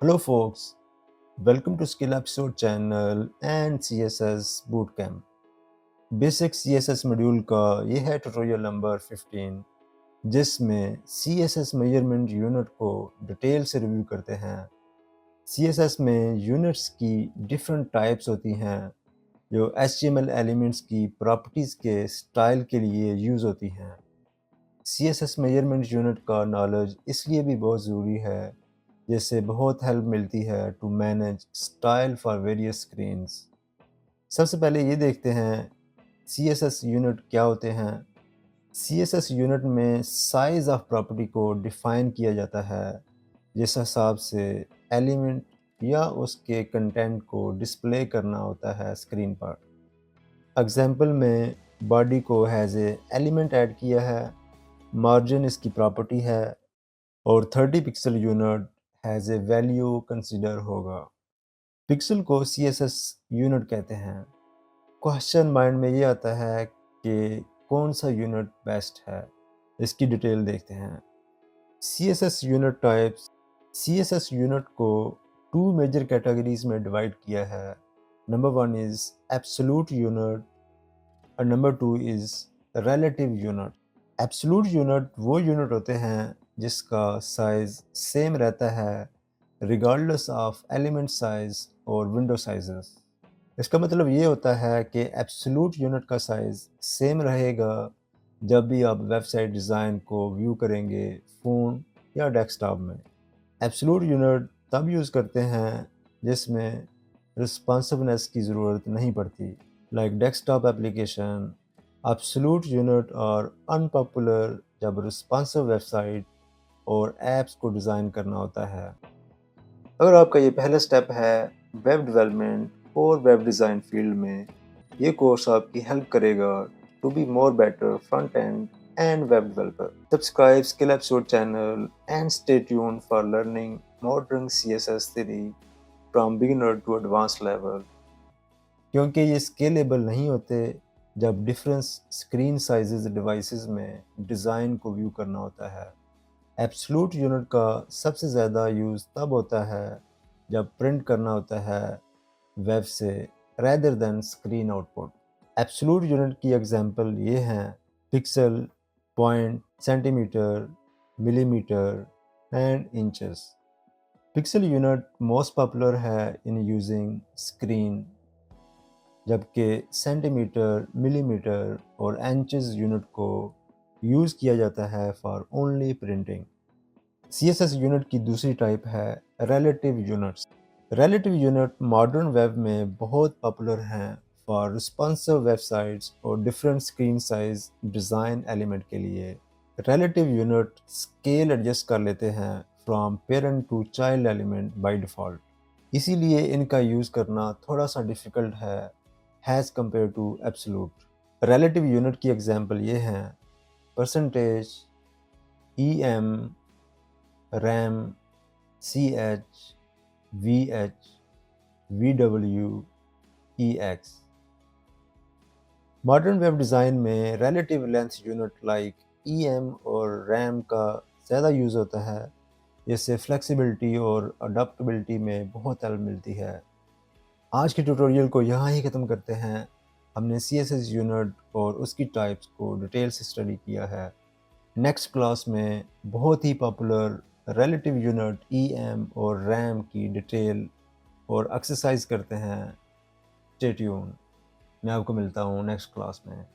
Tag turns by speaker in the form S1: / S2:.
S1: Hello folks, welcome to Skill Episode channel and CSS Bootcamp. Basic CSS module का ये है tutorial number 15 जिसमें CSS measurement unit को detail से review करते हैं। CSS में यूनिट्स की डिफरेंट टाइप्स होती हैं जो HTML एलिमेंट्स की प्रॉपर्टीज़ के स्टाइल के लिए यूज़ होती हैं। CSS मेजरमेंट यूनिट का नॉलेज इसलिए भी बहुत ज़रूरी है जिससे बहुत हेल्प मिलती है to manage style for various screens. सबसे पहले ये देखते हैं CSS यूनिट क्या होते हैं। CSS यूनिट में साइज़ ऑफ प्रॉपर्टी को डिफ़ाइन किया जाता है जिस हिसाब से एलिमेंट या उसके कंटेंट को डिस्प्ले करना होता है स्क्रीन पर। एग्जांपल में बॉडी को हैज़ ए एलिमेंट ऐड किया है, मार्जिन इसकी प्रॉपर्टी है और 30 pixel unit has a value consider होगा। पिक्सल को CSS यूनिट कहते हैं। क्वेश्चन माइंड में ये आता है कि कौन सा यूनिट बेस्ट है, इसकी डिटेल देखते हैं। CSS unit types. CSS unit को 2 मेजर कैटेगरीज में डिवाइड किया है। नंबर 1 इज़ एब्सोल्यूट यूनिट और number 2 is relative unit. Absolute unit वो यूनिट होते हैं जिसका साइज़ सेम रहता है रिगार्डलेस ऑफ एलिमेंट साइज़ और विंडो साइज़ेस। इसका मतलब ये होता है कि एब्सोल्यूट यूनिट का साइज़ सेम रहेगा जब भी आप वेबसाइट डिज़ाइन को व्यू करेंगे फ़ोन या डेस्कटॉप में। एब्सोल्यूट यूनिट तब यूज़ करते हैं जिसमें रिस्पॉन्सिवनेस की ज़रूरत नहीं पड़ती, like desktop application. Absolute unit और अनपॉपुलर जब रिस्पॉन्सिव वेबसाइट और ऐप्स को डिज़ाइन करना होता है। अगर आपका ये पहला स्टेप है वेब डेवलपमेंट और वेब डिज़ाइन फील्ड में, ये कोर्स आपकी हेल्प करेगा to be more better front end and web developer. Subscribe Skill Episode channel and stay tuned for learning modern CSS theory from beginner to advanced level. क्योंकि ये scalable नहीं होते जब difference screen sizes devices में design को view करना होता है। एब्सोल्यूट यूनिट का सबसे ज़्यादा यूज़ तब होता है जब प्रिंट करना होता है वेब से rather than screen output. Absolute unit की एग्जांपल ये हैं pixel, point, centimetre, millimetre and inches. Pixel unit most popular है इन यूजिंग स्क्रीन, जबकि सेंटीमीटर, मिलीमीटर और इंचेस यूनिट को यूज़ किया जाता है for only printing. CSS unit की दूसरी टाइप है relative units. Relative unit modern web में बहुत पॉपुलर हैं फॉर रिस्पॉन्सिव वेबसाइट्स और different screen size design element के लिए। रिलेटिव यूनिट स्केल एडजस्ट कर लेते हैं from parent to child element by default, इसीलिए इनका यूज़ करना थोड़ा सा डिफ़िकल्ट है has compare to absolute. Relative unit की एग्जांपल ये हैं percentage, EM, RAM, CH, VH, VW, EX। Modern web design में relative length unit like EM और RAM का ज़्यादा यूज़ होता है, जिससे फ्लेक्सिबिलिटी और अडॉप्टेबिलिटी में बहुत हेल्प मिलती है। आज के ट्यूटोरियल को यहाँ ही ख़त्म करते हैं। हमने CSS यूनिट और उसकी टाइप्स को डिटेल से स्टडी किया है। नेक्स्ट क्लास में बहुत ही पॉपुलर रिलेटिव यूनिट EM और RAM की डिटेल और एक्सरसाइज करते हैं। Stay tune. मैं आपको मिलता हूँ नेक्स्ट क्लास में।